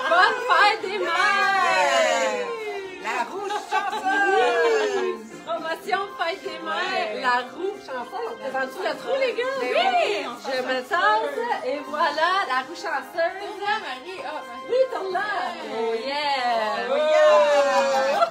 Bonne fête des mères! La roue chanceuse! Promotion fête des mères, la roue chanceuse. On présente-tu le trou, les gars? Oui! Je me tasse et voilà, la roue chanceuse. Tourne-la, Marie. Ah, Marie. Oui, tourne-la! Oh yeah! Oh yeah!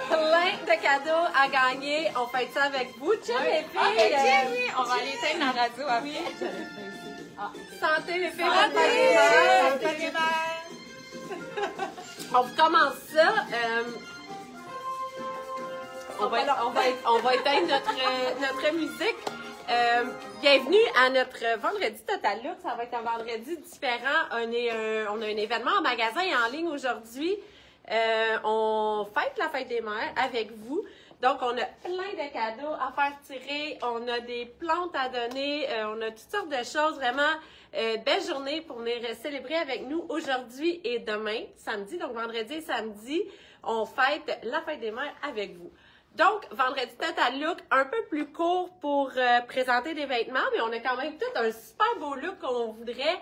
Plein de cadeaux à gagner. On fait ça avec vous. Tiens, les filles! Ah, ben tiens, oui, on va aller éteindre la radio après. Santé, les filles! Santé! bonne fête des mères. Santé des mères! On commence ça. On va éteindre notre musique. Bienvenue à notre vendredi Total Look. Ça va être un vendredi différent. On a un événement en magasin et en ligne aujourd'hui. On fête la fête des mères avec vous. Donc, on a plein de cadeaux à faire tirer. On a des plantes à donner. On a toutes sortes de choses. Vraiment, belle journée pour venir célébrer avec nous aujourd'hui et demain, samedi. Donc, vendredi et samedi, on fête la fête des mères avec vous. Donc, vendredi Total Look, un peu plus court pour présenter des vêtements, mais on a quand même tout un super beau look qu'on voudrait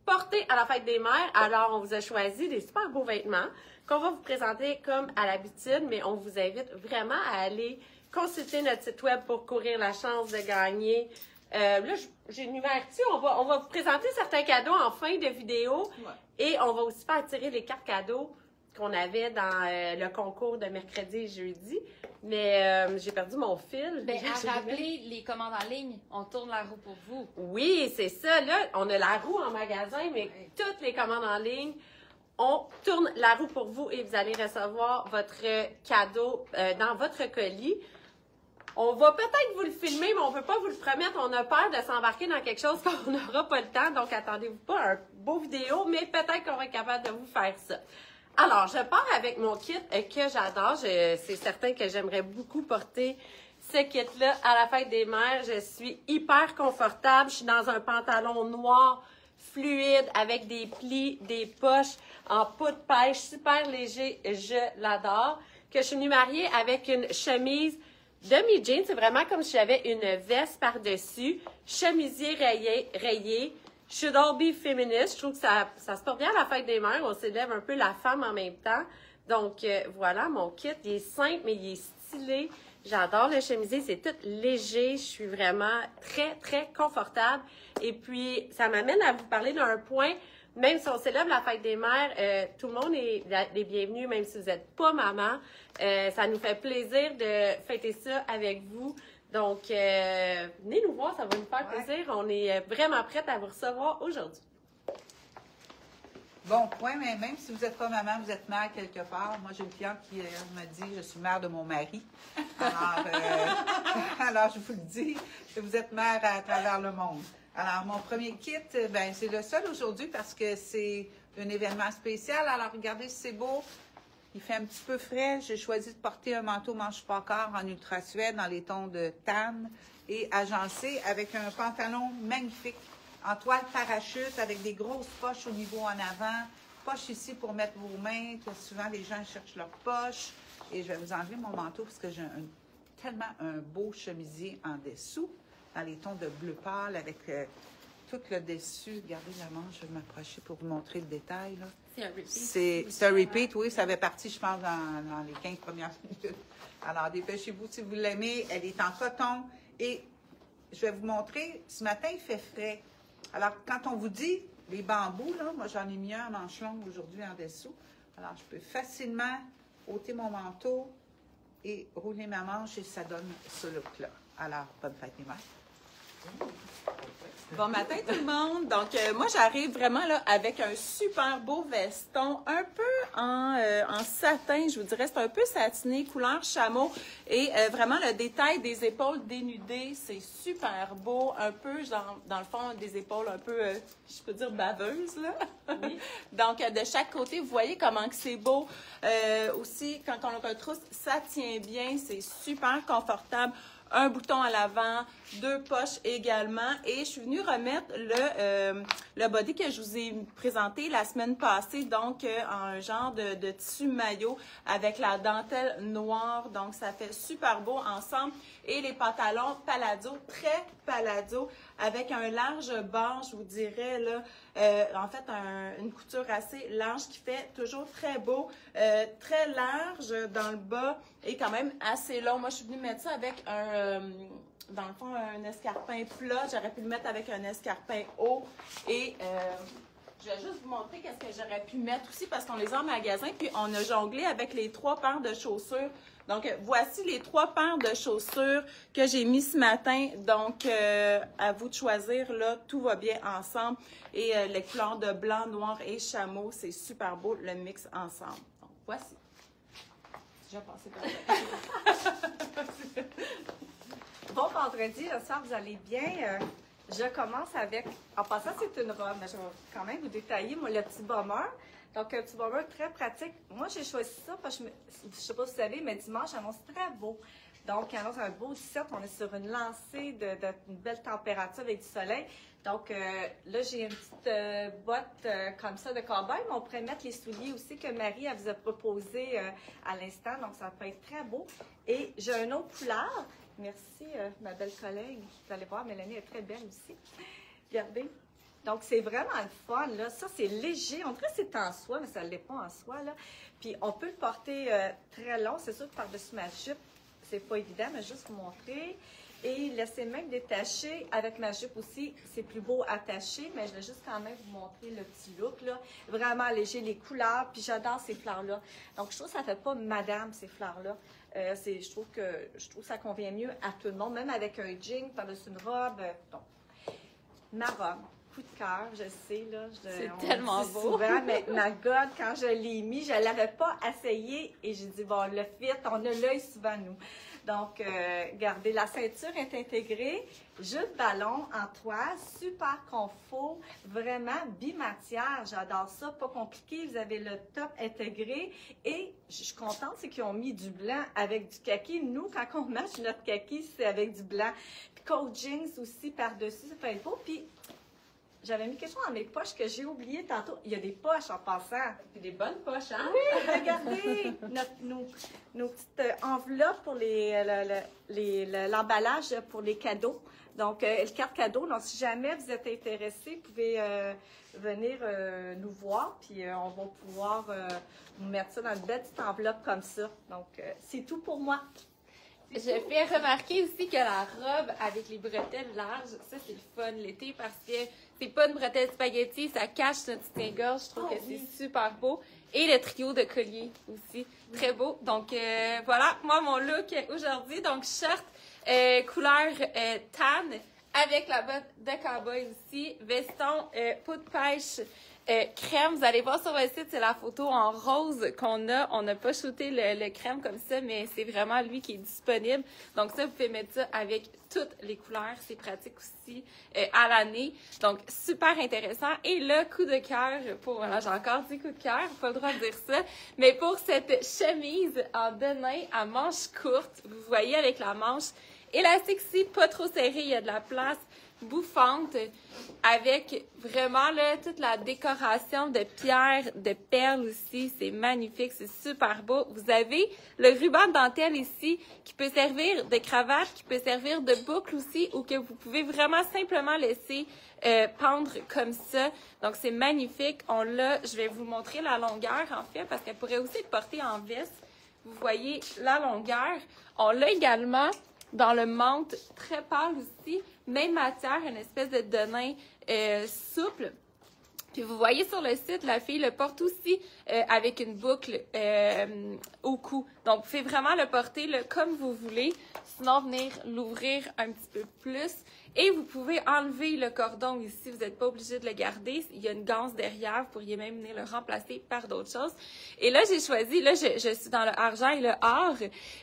porter à la fête des mères. Alors, on vous a choisi des super beaux vêtements qu'on va vous présenter comme à l'habitude, mais on vous invite vraiment à aller consulter notre site web pour courir la chance de gagner. Là, j'énumère-tu, on va vous présenter certains cadeaux en fin de vidéo et on va aussi faire tirer les cartes cadeaux qu'on avait dans le concours de mercredi et jeudi. Mais j'ai perdu mon fil. Ben, à rappeler les commandes en ligne, on tourne la roue pour vous. Oui, c'est ça. Là, on a la roue en magasin, mais toutes les commandes en ligne, on tourne la roue pour vous et vous allez recevoir votre cadeau dans votre colis. On va peut-être vous le filmer, mais on ne peut pas vous le promettre. On a peur de s'embarquer dans quelque chose qu'on n'aura pas le temps. Donc, attendez-vous pas à un beau vidéo, mais peut-être qu'on va être capable de vous faire ça. Alors, je pars avec mon kit que j'adore. C'est certain que j'aimerais beaucoup porter ce kit-là à la fête des mères. Je suis hyper confortable. Je suis dans un pantalon noir fluide avec des plis, des poches en peau de pêche, super léger. Je l'adore. Que je suis venue mariée avec une chemise demi-jean. C'est vraiment comme si j'avais une veste par-dessus. Chemisier rayé. Should all be feminist. Je trouve que ça se porte bien à la fête des mères. On s'élève un peu la femme en même temps. Donc, voilà, mon kit, il est simple, mais il est stylé. J'adore le chemisier. C'est tout léger. Je suis vraiment très, très confortable. Et puis, ça m'amène à vous parler d'un point. Même si on célèbre la fête des mères, tout le monde est les bienvenus, même si vous n'êtes pas maman. Ça nous fait plaisir de fêter ça avec vous. Donc, venez nous voir, ça va nous faire plaisir. On est vraiment prête à vous recevoir aujourd'hui. Bon point, mais même si vous n'êtes pas maman, vous êtes mère quelque part. Moi, j'ai une cliente qui m'a dit « Je suis mère de mon mari ». Alors, je vous le dis, vous êtes mère à travers le monde. Alors, mon premier kit, ben, c'est le seul aujourd'hui parce que c'est un événement spécial. Alors, regardez si c'est beau. Il fait un petit peu frais. J'ai choisi de porter un manteau manche pas corps en ultra suède dans les tons de tan et agencé avec un pantalon magnifique en toile parachute avec des grosses poches au niveau en avant. Poche ici pour mettre vos mains. Souvent, les gens cherchent leurs poches. Et je vais vous enlever mon manteau parce que j'ai tellement un beau chemisier en dessous dans les tons de bleu pâle avec tout le dessus. Regardez la manche, je vais m'approcher pour vous montrer le détail. Là. C'est un repeat. C'est un repeat, oui, ça fait partie, je pense, dans les 15 premières minutes. Alors, dépêchez-vous si vous l'aimez. Elle est en coton. Et je vais vous montrer, ce matin, il fait frais. Alors, quand on vous dit les bambous, là, moi, j'en ai mis un en manche longue aujourd'hui en dessous. Alors, je peux facilement ôter mon manteau et rouler ma manche et ça donne ce look-là. Alors, bonne fête des mères. Bon matin tout le monde. Donc, moi, j'arrive vraiment là avec un super beau veston, un peu en satin, je vous dirais. C'est un peu satiné, couleur chameau. Et vraiment, le détail des épaules dénudées, c'est super beau. Un peu, genre, dans le fond, des épaules un peu, je peux dire, baveuses, là. Oui. Donc, de chaque côté, vous voyez comment que c'est beau. Aussi, quand on le retrousse, ça tient bien, c'est super confortable. un bouton à l'avant, 2 poches également. Et je suis venue remettre le body que je vous ai présenté la semaine passée, donc un genre de tissu maillot avec la dentelle noire. Donc, ça fait super beau ensemble. Et les pantalons palazzo, très palazzo, avec un large bord, je vous dirais, là, en fait, une couture assez large qui fait toujours très beau, très large dans le bas et quand même assez long. Moi, je suis venue mettre ça avec dans le fond, un escarpin plat. J'aurais pu le mettre avec un escarpin haut et je vais juste vous montrer qu'est-ce que j'aurais pu mettre aussi parce qu'on les a en magasin puis on a jonglé avec les 3 paires de chaussures. Donc, voici les 3 paires de chaussures que j'ai mis ce matin. Donc, à vous de choisir, là, tout va bien ensemble. Et les couleurs de blanc, noir et chameau, c'est super beau, le mix ensemble. Donc, voici. J'ai déjà passé par là. Bon vendredi, j'espère que vous allez bien. Je commence avec, en passant, c'est une robe, mais je vais quand même vous détailler, moi, le petit bomber. Donc, un petit bomber très pratique. Moi, j'ai choisi ça parce que, je ne sais pas si vous savez, mais dimanche annonce très beau. Donc, il annonce un beau 17. On est sur une lancée d'une belle température avec du soleil. Donc, là, j'ai une petite botte comme ça de cow-boy, mais on pourrait mettre les souliers aussi que Marie elle vous a proposé à l'instant. Donc, ça peut être très beau. Et j'ai une autre couleur. Merci, ma belle collègue. Vous allez voir, Mélanie est très belle aussi. Regardez. Donc, c'est vraiment le fun, là. Ça, c'est léger. On dirait que c'est en soie, mais ça ne l'est pas en soie, là. Puis, on peut le porter très long. C'est sûr que par-dessus ma jupe, c'est pas évident, mais juste vous montrer. Et laissez même détacher avec ma jupe aussi. C'est plus beau attaché, mais je vais juste quand même vous montrer le petit look, là. Vraiment léger, les couleurs. Puis, j'adore ces fleurs-là. Donc, je trouve que ça ne fait pas madame, ces fleurs-là. Je trouve que ça convient mieux à tout le monde, même avec un jean par-dessus une robe. Donc, ma robe. Coup de cœur, je sais, là. C'est tellement beau. Souvent, mais ma God, quand je l'ai mis, je ne l'avais pas essayé et j'ai dit, bon, le fit, on a l'œil souvent, nous. Donc, regardez, la ceinture est intégrée, jupe ballon en toile, super confort, vraiment bimatière, j'adore ça, pas compliqué, vous avez le top intégré et je suis contente, c'est qu'ils ont mis du blanc avec du kaki. Nous, quand on match notre kaki, c'est avec du blanc. Puis coat jeans aussi par-dessus, ça peut être beau. Puis, j'avais mis quelque chose dans mes poches que j'ai oublié tantôt. Il y a des poches en passant. Puis des bonnes poches, hein? Oui, regardez nos petites enveloppes pour l'emballage pour les cadeaux. Donc, le carte cadeau. Donc, si jamais vous êtes intéressés, vous pouvez venir nous voir. Puis, on va pouvoir vous mettre ça dans une belle petite enveloppe comme ça. Donc, c'est tout pour moi. Je fais remarquer aussi que la robe avec les bretelles larges, ça c'est le fun l'été parce que c'est pas une bretelle spaghetti, ça cache notre soutien-gorge. Je trouve que c'est super beau. Et le trio de collier aussi, très beau. Donc voilà, moi mon look aujourd'hui, donc shirt couleur tan avec la botte de cowboy aussi, veston peau de pêche crème. Vous allez voir sur le site, c'est la photo en rose qu'on a. On n'a pas shooté le crème comme ça, mais c'est vraiment lui qui est disponible. Donc ça, vous pouvez mettre ça avec toutes les couleurs. C'est pratique aussi à l'année. Donc, super intéressant. Et le coup de cœur, voilà, j'ai encore dit coup de cœur, pas le droit de dire ça, mais pour cette chemise en denim à manches courtes, vous voyez avec la manche élastique ici, pas trop serré, il y a de la place bouffante avec vraiment là, toute la décoration de pierres, de perles aussi. C'est magnifique, c'est super beau. Vous avez le ruban de dentelle ici qui peut servir de cravate, qui peut servir de boucle aussi ou que vous pouvez vraiment simplement laisser pendre comme ça. Donc, c'est magnifique. On l'a, je vais vous montrer la longueur en fait parce qu'elle pourrait aussi être portée en veste. Vous voyez la longueur. On l'a également dans le menthe très pâle aussi, même matière, une espèce de denim souple. Puis vous voyez sur le site, la fille le porte aussi avec une boucle au cou. Donc, vous pouvez vraiment le porter là, comme vous voulez, sinon venir l'ouvrir un petit peu plus. Et vous pouvez enlever le cordon ici, vous n'êtes pas obligé de le garder. Il y a une ganse derrière, vous pourriez même venir le remplacer par d'autres choses. Et là, j'ai choisi, là, je suis dans le argent et le or,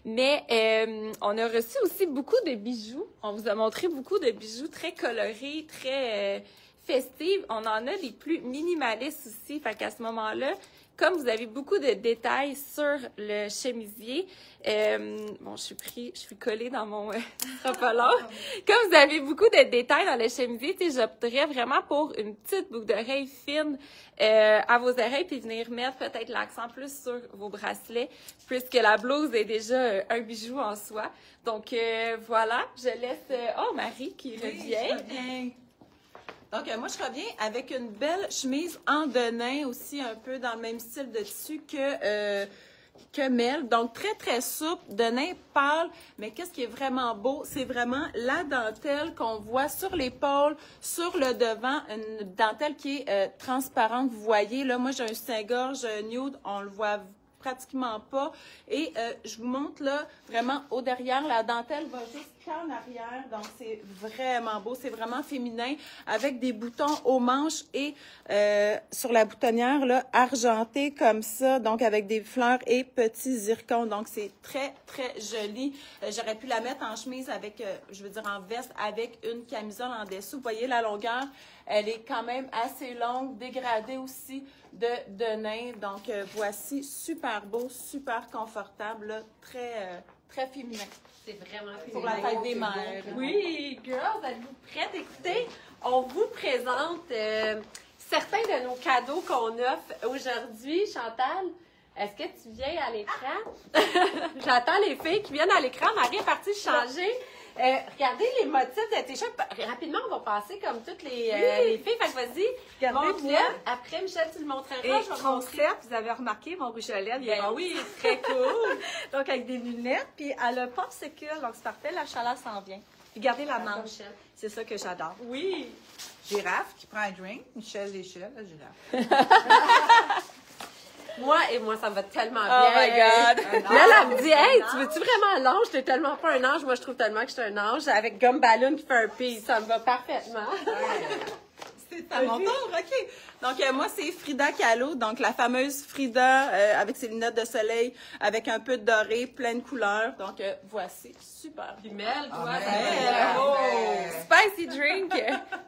mais on a reçu aussi beaucoup de bijoux. On vous a montré beaucoup de bijoux très colorés, très festifs. On en a des plus minimalistes aussi, fait qu'à ce moment-là, comme vous avez beaucoup de détails sur le chemisier, bon, je suis collée dans mon propelon. Comme vous avez beaucoup de détails dans le chemisier, tu sais, j'opterais vraiment pour une petite boucle d'oreille fine à vos oreilles, puis venir mettre peut-être l'accent plus sur vos bracelets, puisque la blouse est déjà un bijou en soi. Donc, voilà, je laisse... Oh, Marie qui revient. Donc, moi, je reviens avec une belle chemise en denim aussi, un peu dans le même style de tissu que Mel. Donc, très, très souple, denim pâle. Mais qu'est-ce qui est vraiment beau? C'est vraiment la dentelle qu'on voit sur l'épaule, sur le devant, une dentelle qui est transparente. Vous voyez, là, moi, j'ai un soutien-gorge nude, on le voit pratiquement pas. Et je vous montre, là, vraiment, au derrière, la dentelle va jusqu'en arrière. Donc, c'est vraiment beau. C'est vraiment féminin, avec des boutons aux manches et sur la boutonnière, là, argenté comme ça. Donc, avec des fleurs et petits zircons. Donc, c'est très, très joli. J'aurais pu la mettre en chemise avec, je veux dire, en veste avec une camisole en dessous. Vous voyez la longueur? Elle est quand même assez longue, dégradée aussi de nain. Donc, voici, super beau, super confortable, là, très féminin. C'est vraiment féminin. Pour la fête des mères. Oui, girls, êtes-vous prêtes? Écoutez, on vous présente certains de nos cadeaux qu'on offre aujourd'hui. Chantal, est-ce que tu viens à l'écran? J'attends les filles qui viennent à l'écran. Marie est partie changer. Regardez les motifs de tes shirts. Rapidement, on va passer comme toutes les filles. Fait que vas-y, montre-le. Après, Michel, tu le montreras. Et Je vais montrer. concept, vous avez remarqué, mon rouge à lèvres, il est Ben oui, très cool. donc avec des lunettes, puis elle a popsicle, donc c'est parfait, la chaleur s'en vient. Puis gardez la manche. Michel. C'est ça que j'adore. Oui. Girafe qui prend un drink. Michel l'échelle, la girafe. Moi, ça me va tellement bien. Oh my God! Là, elle me dit, hey, tu veux-tu vraiment l'ange? T'es tellement pas un ange. Moi, je trouve tellement que je suis un ange avec gomme ballon qui fait un pis. Ça me va parfaitement. C'est à mon tour, OK. Donc, moi, c'est Frida Kahlo, donc la fameuse Frida avec ses lunettes de soleil, avec un peu de doré, plein de couleurs. Donc, voici, super. Puis Mel, toi, Ah, ça Mel. va. Spicy drink.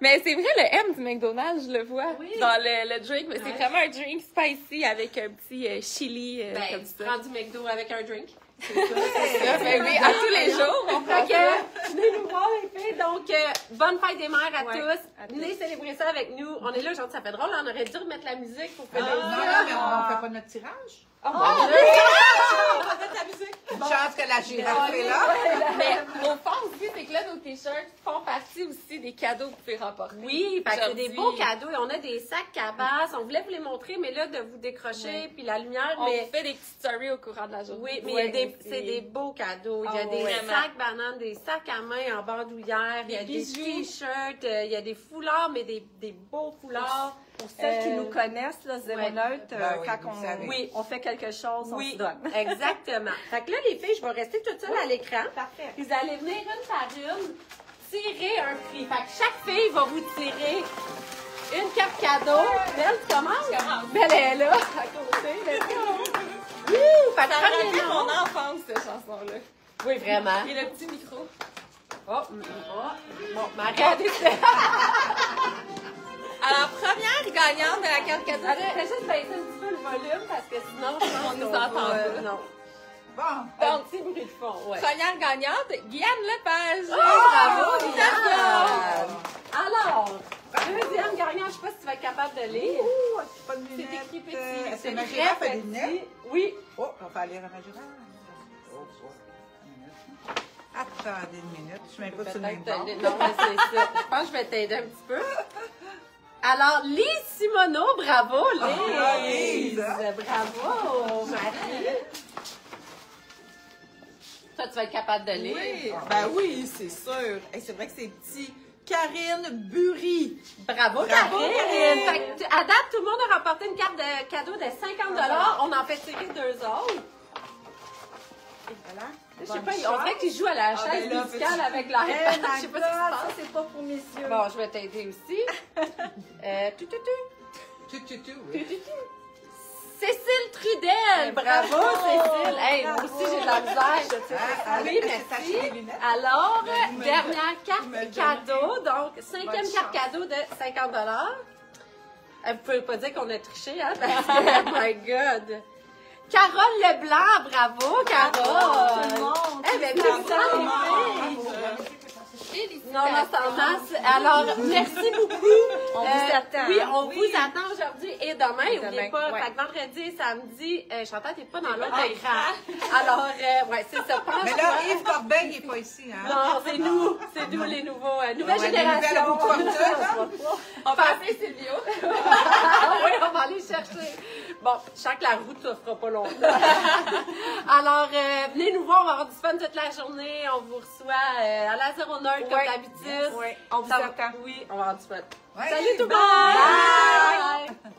Mais c'est vrai, le M du McDonald's, je le vois dans le drink. Mais c'est vraiment un drink spicy avec un petit chili Ben, comme tu ça. prends du McDo avec un drink. Ben oui, à tous les jours, on prend Fait que, venez nous voir, les filles. Donc, bonne fête des mères à Ouais, tous. à tous. Venez célébrer ça avec nous. On est là aujourd'hui, ça fait drôle. On aurait dû remettre la musique pour faire Non, mais on fait pas notre tirage. Oh, mon Dieu! Une chance que la girafe est là. Mais au fond aussi, c'est que là, nos t-shirts font partie aussi des cadeaux que vous pouvez remporter. Oui, parce que c'est des Aujourd'hui. beaux cadeaux. Et on a des sacs cabasses. On voulait vous les montrer, mais là, de vous décrocher, puis la lumière. On mais vous fait des petites stories au courant de la journée. oui, mais il y a c'est des beaux cadeaux. Il y a des vraiment. sacs bananes, des sacs à main en bandoulière, il y a des bijoux. t-shirts, il y a des foulards, mais des beaux foulards. Pour celles qui nous connaissent, là, Zéro ouais. Neutre, Ben oui, quand vous savez. Oui. on fait quelque chose, on se donne. exactement. Fait que là, les filles, je vais rester toute seule à l'écran. Parfait. Vous allez venir une par une tirer un prix. Fait que chaque fille va vous tirer une carte cadeau. Belle, tu commences? Belle est là, à côté. Let's go. Wouh! Fait que Ça premier rappelle nom. mon enfance, cette chanson-là. Oui, vraiment. Et le petit micro. Oh, bon, Marie a décidé. Alors, première gagnante de la carte cadeau. Fais juste baisser un petit peu le volume parce que sinon, je pense On nous qu'on va- entend pas. Non. Bon. Un petit bruit de fond, ouais. Première gagnante, Guyane Lepage. Bravo, Guyane! Alors, deuxième gagnant, je sais pas si tu vas être capable de lire. Ouh, pas de C'est lunettes. écrit petit. Est-ce que C'est ma très girafe a des petit. lunettes? Oui. Oh, on va aller à ma girafe. Oh, une minute. Attendez une minute. Je ne suis même pas sur le même Peut-être bord. non, mais c'est ça. Je pense que je vais t'aider un petit peu. Alors, Lise Simoneau, bravo, Lise. Lise. Bravo, Marie. Toi, tu vas être capable de lire. Oui, ben oui, c'est sûr. Et c'est vrai que c'est petit. Karine Bury. Bravo, Karine. Fait que, à date, tout le monde a remporté une carte de cadeau de 50 $. On en fait tirer 2 autres. Voilà. Je sais pas, on dirait qu'ils jouent à la chaise ben là, musicale avec Eh, l'iPad. Je my sais pas God, ce qui se ça, passe. c'est pas pour messieurs. Bon, je vais t'aider aussi. Oui. Cécile Trudel! Bravo, Cécile! Hey, moi aussi, j'ai de la misère. Oui, est-ce que t'as acheté merci. des lunettes? Alors, me dernière me carte le cadeau. Donc, cinquième Bonne carte cadeau de 50 $. Vous pouvez pas dire qu'on a triché, hein? Parce que, oh my God! Carole Leblanc, bravo, Carole! Tout le monde! Eh bien, non, c'est en masse. Alors, merci beaucoup. On vous attend. Oui, on vous attend aujourd'hui et demain. N'oubliez demain, pas, ouais. fait que vendredi et samedi, Chantal, t'es pas dans l'autre écran. Alors, ouais, c'est ça. Mais là, Yves Corbeil n'est pas ici, hein? Non, c'est nous les nouveaux, nouvelle Ouais, génération. les nouvelles porteuses. On va appeler Silvio. Oui, on va aller chercher. Bon, je sens que la route ne fera pas longtemps. Alors, venez nous voir, on va avoir du fun toute la journée. On vous reçoit à la 09 comme d'habitude. Oui, on vous Ça va- attend. Oui, on va avoir du fun. Ouais. Salut tout le Bye. monde! Bye.